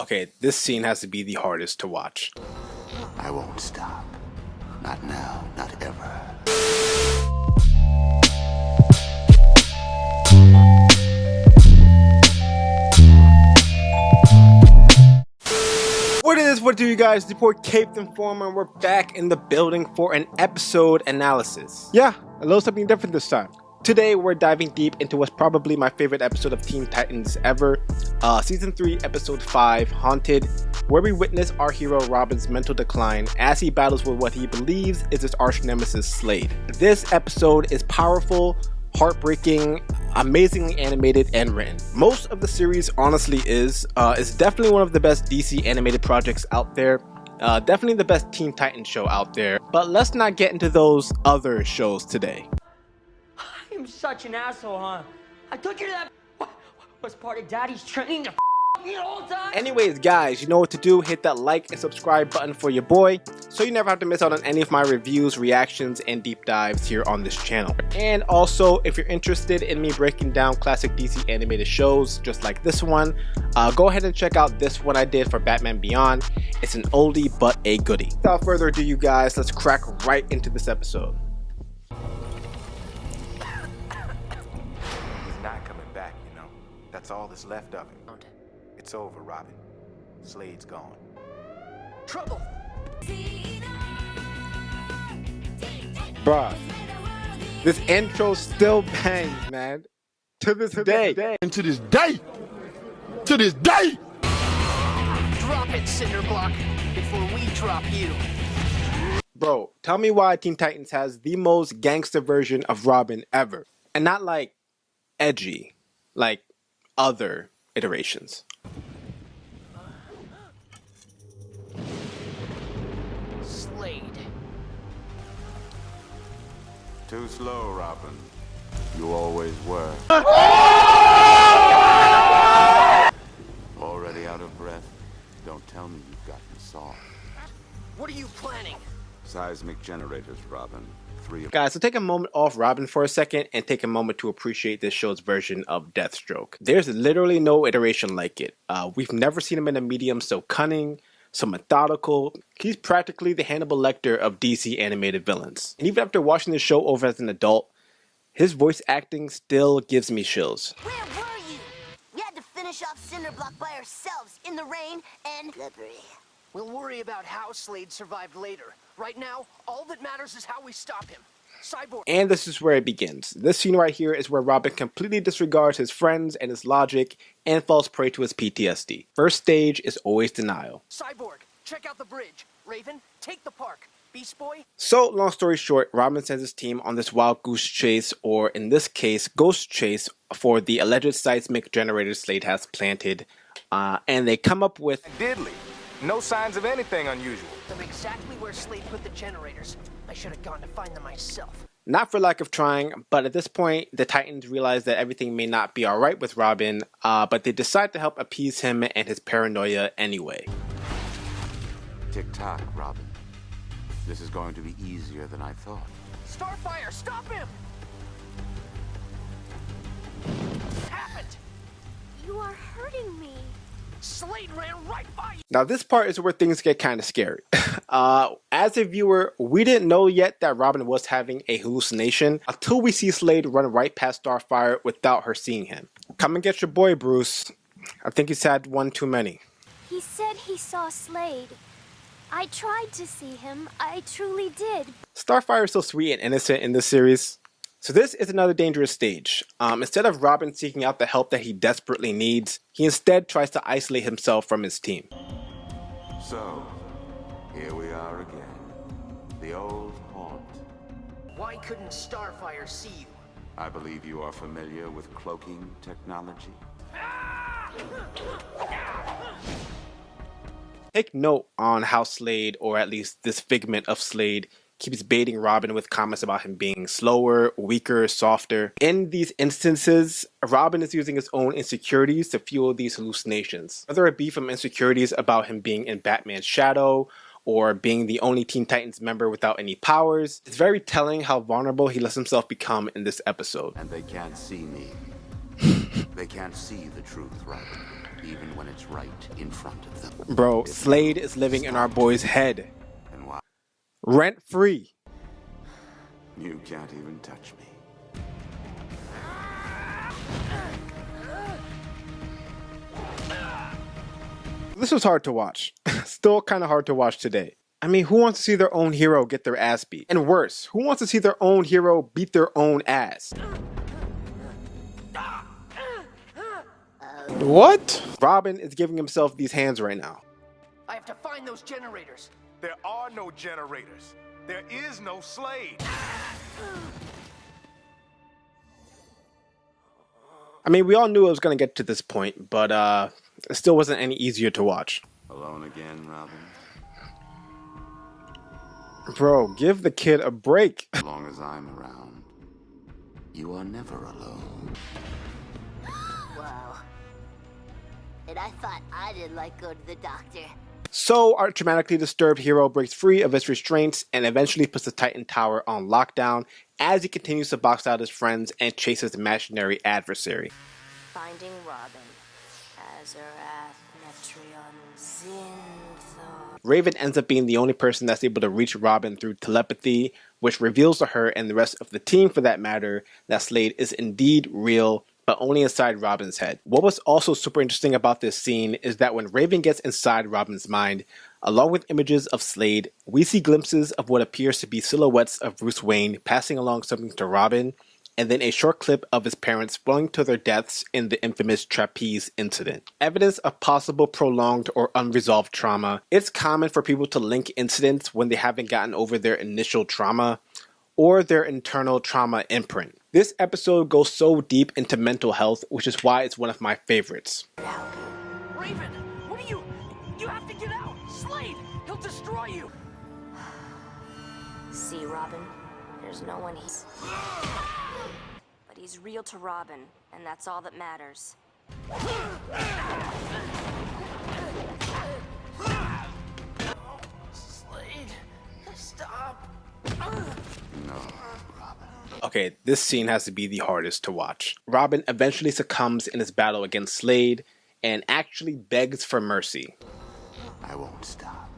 Okay, this scene has to be the hardest to watch. I won't stop. Not now, not ever. What do you guys? Report Caped Informer, and we're back in the building for an episode analysis. Yeah, a little something different this time. Today we're diving deep into what's probably my favorite episode of Teen Titans ever, Season 3, Episode 5, Haunted, where we witness our hero Robin's mental decline as he battles with what he believes is his arch nemesis Slade. This episode is powerful, heartbreaking, amazingly animated and written. Most of the series honestly is. It's definitely one of the best DC animated projects out there. Definitely the best Teen Titans show out there. But let's not get into those other shows today. I'm such an asshole, huh? I took you to that was part of Daddy's training to me the whole time. Anyways, guys, you know what to do. Hit that like and subscribe button for your boy, so you never have to miss out on any of my reviews, reactions, and deep dives here on this channel. And also, if you're interested in me breaking down classic DC animated shows just like this one, go ahead and check out this one I did for Batman Beyond. It's an oldie but a goodie. Without further ado, you guys, let's crack right into this episode. That's all that's left of him. It's over, Robin. Slade's gone. Trouble! Bruh, this intro still bangs, man. To this day. And to this day! To this day! Drop it, Cinderblock, before we drop you. Bro, tell me why Teen Titans has the most gangster version of Robin ever. And not like edgy, like other iterations. Slade. Too slow, Robin. You always were. Already out of breath? Don't tell me you've gotten soft. What are you planning? Seismic generators, Robin. 3 of Guys, so take a moment off Robin for a second and take a moment to appreciate this show's version of Deathstroke. There's literally no iteration like it. We've never seen him in a medium so cunning, so methodical. He's practically the Hannibal Lecter of DC animated villains. And even after watching the show over as an adult, his voice acting still gives me chills. Where were you? We had to finish off Cinderblock by ourselves in the rain and slippery. We'll worry about how Slade survived later. Right now, all that matters is how we stop him. Cyborg. And this is where it begins. This scene right here is where Robin completely disregards his friends and his logic and falls prey to his PTSD. First stage is always denial. Cyborg, check out the bridge. Raven, take the park. Beast Boy. So, long story short, Robin sends his team on this wild goose chase, or in this case, ghost chase, for the alleged seismic generator Slade has planted. And they come up with Diddley. No signs of anything unusual. They're exactly where Slade put the generators. I should have gone to find them myself. Not for lack of trying, but at this point, the Titans realize that everything may not be alright with Robin, but they decide to help appease him and his paranoia anyway. Tick-tock, Robin. This is going to be easier than I thought. Starfire, stop him! What happened? You are hurting me. Slade ran right by you. Now this part is where things get kind of scary. As a viewer, we didn't know yet that Robin was having a hallucination until we see Slade run right past Starfire without her seeing him. Come and get your boy, Bruce. I think he's had one too many. He said he saw Slade. I tried to see him. I truly did. Starfire is so sweet and innocent in this series. So this is another dangerous stage. Instead of Robin seeking out the help that he desperately needs, he instead tries to isolate himself from his team. So, here we are again. The old haunt. Why couldn't Starfire see you? I believe you are familiar with cloaking technology. Take note on how Slade, or at least this figment of Slade, keeps baiting Robin with comments about him being slower, weaker, softer. In these instances, Robin is using his own insecurities to fuel these hallucinations. Whether it be from insecurities about him being in Batman's shadow, or being the only Teen Titans member without any powers, it's very telling how vulnerable he lets himself become in this episode. And they can't see me. They can't see the truth, Robin. even when it's right in front of them. Bro, Slade is living in our boy's head. And why? Rent free. You can't even touch me. This was hard to watch. Still kind of hard to watch today. I mean, who wants to see their own hero get their ass beat? And worse, who wants to see their own hero beat their own ass? What? Robin is giving himself these hands right now. I have to find those generators. There are no generators. There is no Slade. I mean, we all knew it was going to get to this point, but it still wasn't any easier to watch. Alone again, Robin? Bro, give the kid a break. As long as I'm around, you are never alone. Wow. And I thought I didn't like going to the doctor. So, our dramatically disturbed hero breaks free of his restraints and eventually puts the Titan Tower on lockdown as he continues to box out his friends and chase his imaginary adversary. Finding Robin. Azarath, Metrion, Zinthor. Raven ends up being the only person that's able to reach Robin through telepathy, which reveals to her and the rest of the team for that matter that Slade is indeed real, but only inside Robin's head. What was also super interesting about this scene is that when Raven gets inside Robin's mind, along with images of Slade, we see glimpses of what appears to be silhouettes of Bruce Wayne passing along something to Robin, and then a short clip of his parents falling to their deaths in the infamous trapeze incident. Evidence of possible prolonged or unresolved trauma. It's common for people to link incidents when they haven't gotten over their initial trauma or their internal trauma imprint. This episode goes so deep into mental health, which is why it's one of my favorites. Raven, what are you? You have to get out. Slade, he'll destroy you. See, Robin? There's no one he's... But he's real to Robin, and that's all that matters. Slade, stop. No, Robin. Okay, this scene has to be the hardest to watch. Robin eventually succumbs in his battle against Slade and actually begs for mercy. I won't stop.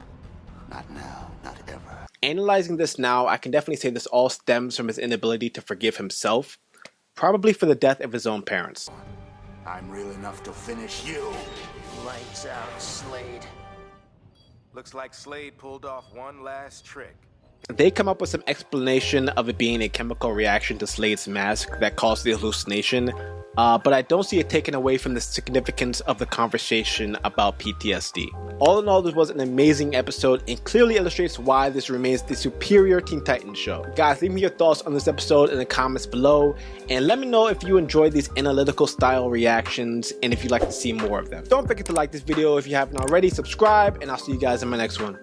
Not now, not ever. Analyzing this now, I can definitely say this all stems from his inability to forgive himself, probably for the death of his own parents. I'm real enough to finish you. Lights out, Slade. Looks like Slade pulled off one last trick. They come up with some explanation of it being a chemical reaction to Slade's mask that caused the hallucination, but I don't see it taken away from the significance of the conversation about PTSD. All in all, this was an amazing episode and clearly illustrates why this remains the superior Teen Titans show. Guys, leave me your thoughts on this episode in the comments below, and let me know if you enjoyed these analytical style reactions and if you'd like to see more of them. Don't forget to like this video if you haven't already, subscribe, and I'll see you guys in my next one.